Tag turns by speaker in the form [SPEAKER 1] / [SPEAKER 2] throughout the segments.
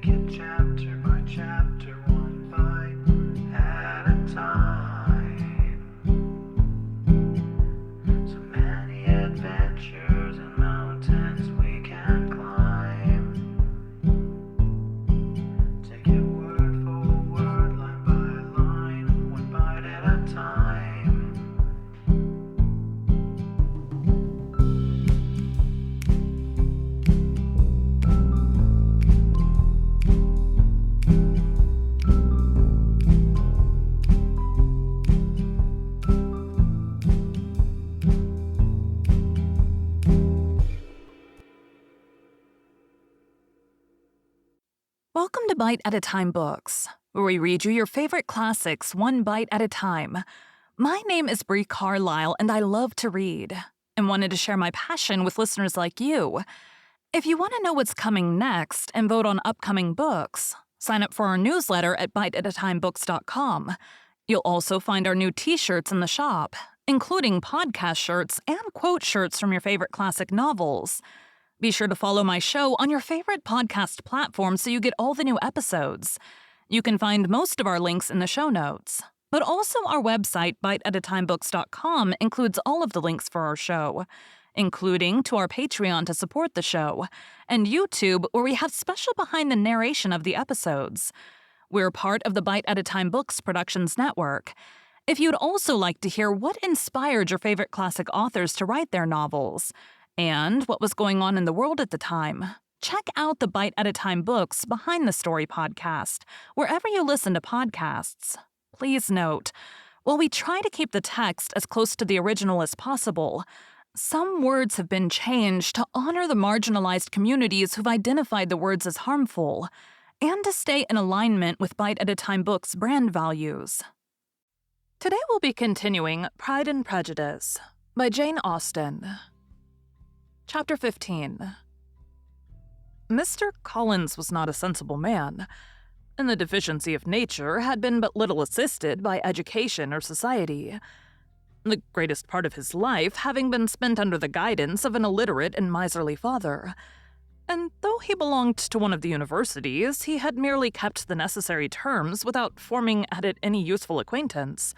[SPEAKER 1] it chapter by chapter, one bite at a time. So many adventures and mountains we can climb. Take it word for word, line by line, one bite at a time.
[SPEAKER 2] Welcome to Bite at a Time Books, where we read you your favorite classics one bite at a time. My name is Bree Carlile, and I love to read, and wanted to share my passion with listeners like you. If you want to know what's coming next and vote on upcoming books, sign up for our newsletter at biteatatimebooks.com. You'll also find our new t-shirts in the shop, including podcast shirts and quote shirts from your favorite classic novels. Be sure to follow my show on your favorite podcast platform so you get all the new episodes. You can find most of our links in the show notes. But also our website, biteatatimebooks.com, includes all of the links for our show, including to our Patreon to support the show, and YouTube, where we have special behind the narration of the episodes. We're part of the Bite at a Time Books Productions Network. If you'd also like to hear what inspired your favorite classic authors to write their novels, and what was going on in the world at the time, check out the Bite at a Time Books Behind the Story podcast, wherever you listen to podcasts. Please note, while we try to keep the text as close to the original as possible, some words have been changed to honor the marginalized communities who've identified the words as harmful, and to stay in alignment with Bite at a Time Books' brand values. Today we'll be continuing Pride and Prejudice by Jane Austen. Chapter 15. Mr. Collins was not a sensible man, and the deficiency of nature had been but little assisted by education or society, the greatest part of his life having been spent under the guidance of an illiterate and miserly father. And though he belonged to one of the universities, he had merely kept the necessary terms without forming at it any useful acquaintance.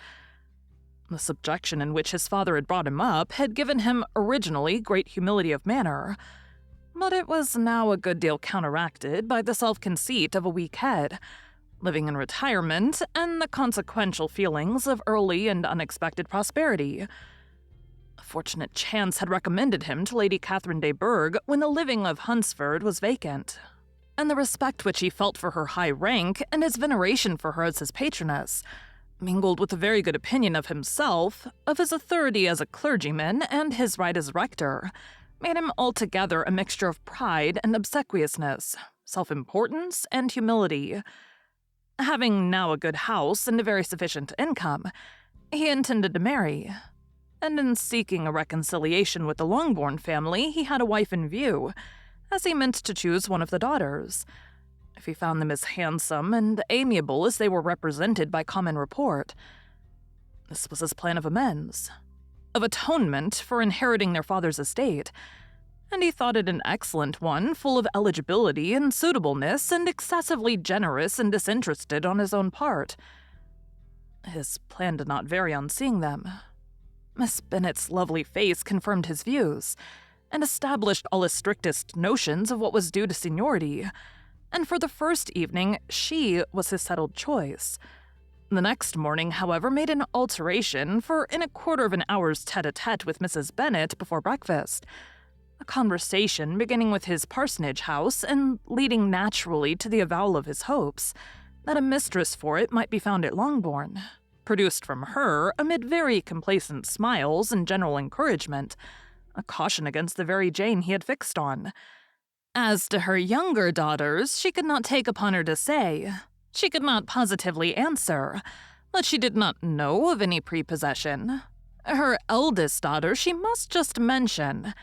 [SPEAKER 2] The subjection in which his father had brought him up had given him originally great humility of manner, but it was now a good deal counteracted by the self-conceit of a weak head, living in retirement, and the consequential feelings of early and unexpected prosperity. A fortunate chance had recommended him to Lady Catherine de Bourgh when the living of Hunsford was vacant, and the respect which he felt for her high rank and his veneration for her as his patroness, mingled with a very good opinion of himself, of his authority as a clergyman, and his right as rector, made him altogether a mixture of pride and obsequiousness, self-importance and humility. Having now a good house and a very sufficient income, he intended to marry, and in seeking a reconciliation with the Longbourn family, he had a wife in view, as he meant to choose one of the daughters, if he found them as handsome and amiable as they were represented by common report. This was his plan of amends, of atonement for inheriting their father's estate, and he thought it an excellent one, full of eligibility and suitableness, and excessively generous and disinterested on his own part. His plan did not vary on seeing them. Miss Bennet's lovely face confirmed his views, and established all his strictest notions of what was due to seniority, and for the first evening she was his settled choice. The next morning, however, made an alteration, for in a quarter of an hour's tete-a-tete with Mrs. Bennet before breakfast, a conversation beginning with his parsonage house and leading naturally to the avowal of his hopes that a mistress for it might be found at Longbourn, produced from her, amid very complacent smiles and general encouragement, a caution against the very Jane he had fixed on. As to her younger daughters, she could not take upon her to say. She could not positively answer, but she did not know of any prepossession. Her eldest daughter she must just mention.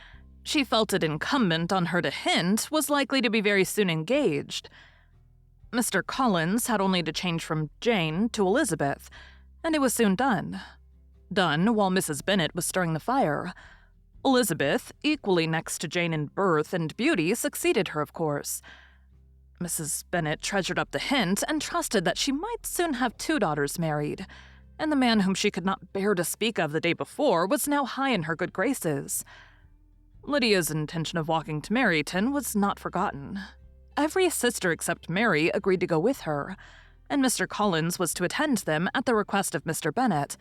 [SPEAKER 2] She felt it incumbent on her to hint was likely to be very soon engaged. Mr. Collins had only to change from Jane to Elizabeth, and it was soon done. Done while Mrs. Bennet was stirring the fire. Elizabeth, equally next to Jane in birth and beauty, succeeded her, of course. Mrs. Bennet treasured up the hint and trusted that she might soon have 2 daughters married, and the man whom she could not bear to speak of the day before was now high in her good graces. Lydia's intention of walking to Meryton was not forgotten. Every sister except Mary agreed to go with her, and Mr. Collins was to attend them at the request of Mr. Bennet,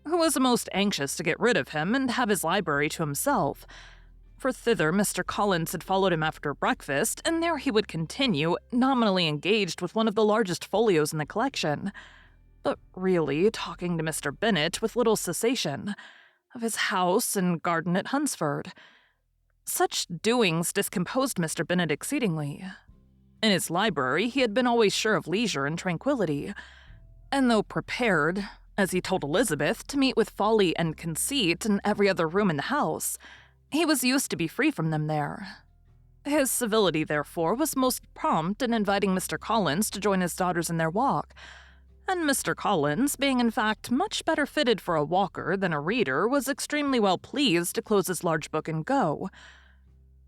[SPEAKER 2] who was most anxious to get rid of him and have his library to himself, for thither Mr. Collins had followed him after breakfast, and there he would continue, nominally engaged with one of the largest folios in the collection, but really talking to Mr. Bennet with little cessation, of his house and garden at Hunsford. Such doings discomposed Mr. Bennet exceedingly. In his library he had been always sure of leisure and tranquillity, and though prepared, as he told Elizabeth, to meet with folly and conceit in every other room in the house, he was used to be free from them there. His civility, therefore, was most prompt in inviting Mr. Collins to join his daughters in their walk, and Mr. Collins, being in fact much better fitted for a walker than a reader, was extremely well pleased to close his large book and go.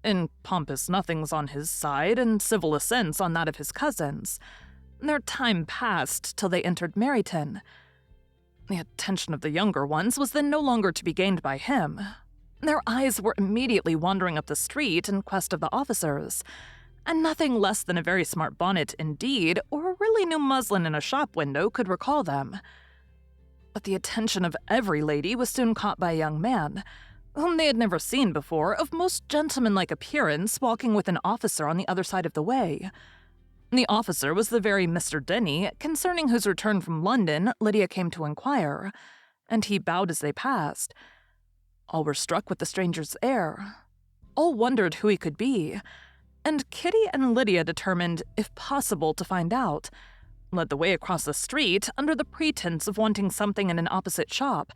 [SPEAKER 2] In pompous nothings on his side and civil assents on that of his cousins, their time passed till they entered Meryton. The attention of the younger ones was then no longer to be gained by him. Their eyes were immediately wandering up the street in quest of the officers, and nothing less than a very smart bonnet indeed, or a really new muslin in a shop window, could recall them. But the attention of every lady was soon caught by a young man, whom they had never seen before, of most gentlemanlike appearance, walking with an officer on the other side of the way. The officer was the very Mr. Denny, concerning whose return from London Lydia came to inquire, and he bowed as they passed. All were struck with the stranger's air. All wondered who he could be, and Kitty and Lydia determined, if possible, to find out, led the way across the street under the pretense of wanting something in an opposite shop,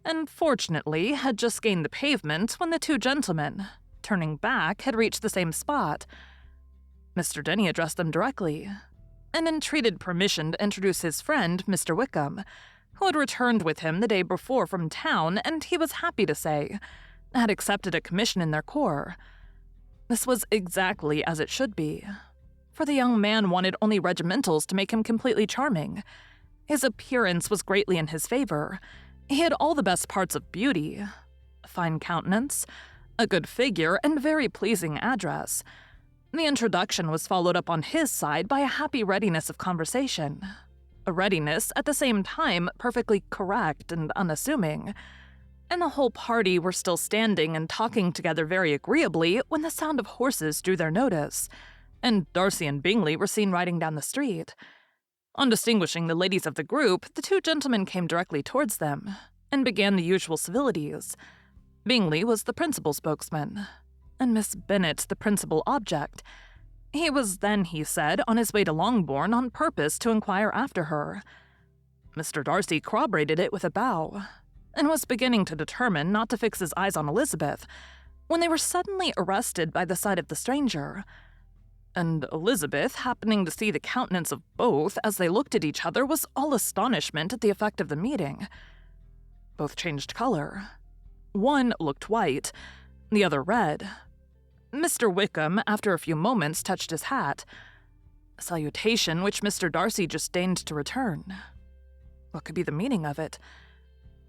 [SPEAKER 2] and fortunately had just gained the pavement when the 2 gentlemen, turning back, had reached the same spot. Mr. Denny addressed them directly, and entreated permission to introduce his friend, Mr. Wickham, who had returned with him the day before from town, and he was happy to say, had accepted a commission in their corps. This was exactly as it should be, for the young man wanted only regimentals to make him completely charming. His appearance was greatly in his favor. He had all the best parts of beauty, a fine countenance, a good figure, and very pleasing address. The introduction was followed up on his side by a happy readiness of conversation, a readiness at the same time perfectly correct and unassuming, and the whole party were still standing and talking together very agreeably when the sound of horses drew their notice, and Darcy and Bingley were seen riding down the street. On distinguishing the ladies of the group, the 2 gentlemen came directly towards them, and began the usual civilities. Bingley was the principal spokesman, and Miss Bennet the principal object. He was then, he said, on his way to Longbourn on purpose to inquire after her. Mr. Darcy corroborated it with a bow, and was beginning to determine not to fix his eyes on Elizabeth, when they were suddenly arrested by the sight of the stranger. And Elizabeth, happening to see the countenance of both as they looked at each other, was all astonishment at the effect of the meeting. Both changed color. One looked white, the other red. Mr. Wickham, after a few moments, touched his hat, a salutation which Mr. Darcy just deigned to return. What could be the meaning of it?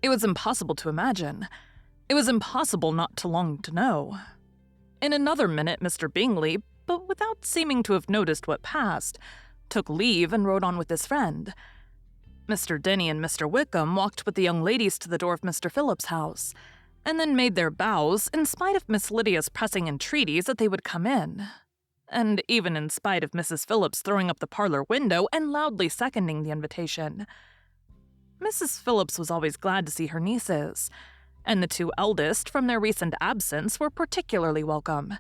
[SPEAKER 2] It was impossible to imagine. It was impossible not to long to know. In another minute, Mr. Bingley, but without seeming to have noticed what passed, took leave and rode on with his friend. Mr. Denny and Mr. Wickham walked with the young ladies to the door of Mr. Phillips's house, and then made their bows in spite of Miss Lydia's pressing entreaties that they would come in, and even in spite of Mrs. Phillips throwing up the parlor window and loudly seconding the invitation. Mrs. Phillips was always glad to see her nieces, and the 2 eldest, from their recent absence, were particularly welcome,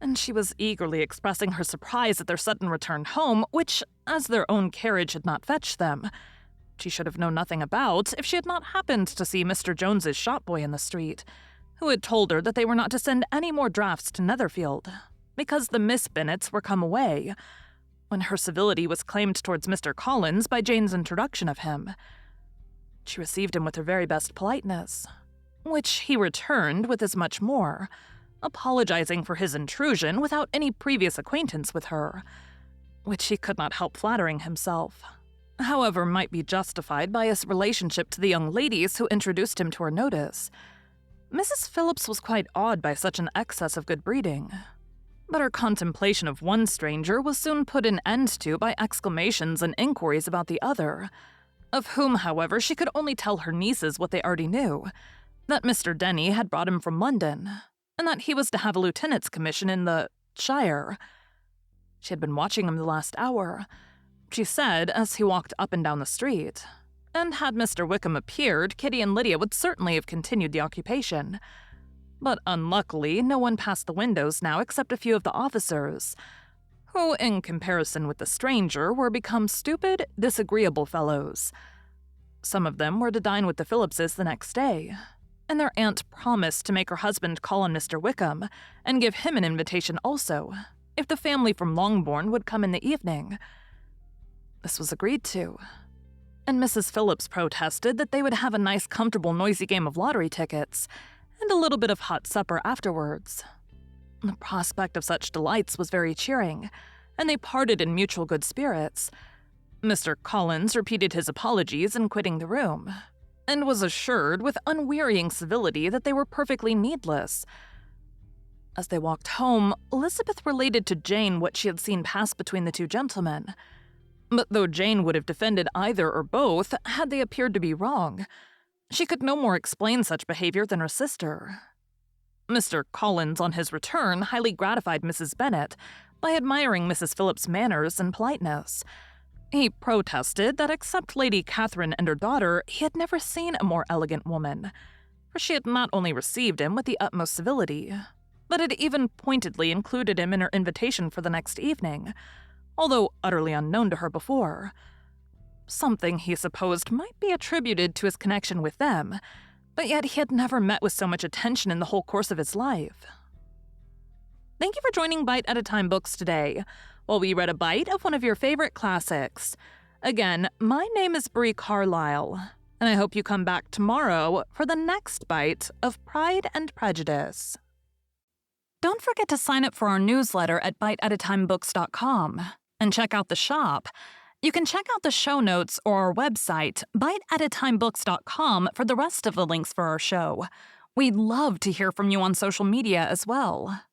[SPEAKER 2] and she was eagerly expressing her surprise at their sudden return home, which, as their own carriage had not fetched them, she should have known nothing about if she had not happened to see Mr. Jones's shop-boy in the street, who had told her that they were not to send any more drafts to Netherfield, because the Miss Bennets were come away, when her civility was claimed towards Mr. Collins by Jane's introduction of him. She received him with her very best politeness, which he returned with as much more, apologizing for his intrusion without any previous acquaintance with her. which he could not help flattering himself. However, might be justified by his relationship to the young ladies who introduced him to her notice. Mrs. Phillips was quite awed by such an excess of good breeding. But her contemplation of one stranger was soon put an end to by exclamations and inquiries about the other, of whom, however, she could only tell her nieces what they already knew, that Mr. Denny had brought him from London, and that he was to have a lieutenant's commission in the Shire. She had been watching him the last hour, she said, as he walked up and down the street, and had Mr. Wickham appeared, Kitty and Lydia would certainly have continued the occupation. But unluckily, no one passed the windows now except a few of the officers, who, in comparison with the stranger, were become stupid, disagreeable fellows. Some of them were to dine with the Phillipses the next day, and their aunt promised to make her husband call on Mr. Wickham and give him an invitation also, if the family from Longbourn would come in the evening. This was agreed to, and Mrs. Phillips protested that they would have a nice, comfortable, noisy game of lottery tickets and a little bit of hot supper afterwards. The prospect of such delights was very cheering, and they parted in mutual good spirits. Mr. Collins repeated his apologies in quitting the room, and was assured with unwearying civility that they were perfectly needless. As they walked home, Elizabeth related to Jane what she had seen pass between the two gentlemen. But though Jane would have defended either or both had they appeared to be wrong, she could no more explain such behavior than her sister. Mr. Collins, on his return, highly gratified Mrs. Bennet by admiring Mrs. Phillips's manners and politeness. He protested that except Lady Catherine and her daughter, he had never seen a more elegant woman, for she had not only received him with the utmost civility, but had even pointedly included him in her invitation for the next evening, although utterly unknown to her before. Something he supposed might be attributed to his connection with them, but yet he had never met with so much attention in the whole course of his life. Thank you for joining Bite at a Time Books today, while we read a bite of one of your favorite classics. Again, my name is Bree Carlile, and I hope you come back tomorrow for the next bite of Pride and Prejudice. Don't forget to sign up for our newsletter at biteatatimebooks.com and check out the shop. You can check out the show notes or our website, biteatatimebooks.com, for the rest of the links for our show. We'd love to hear from you on social media as well.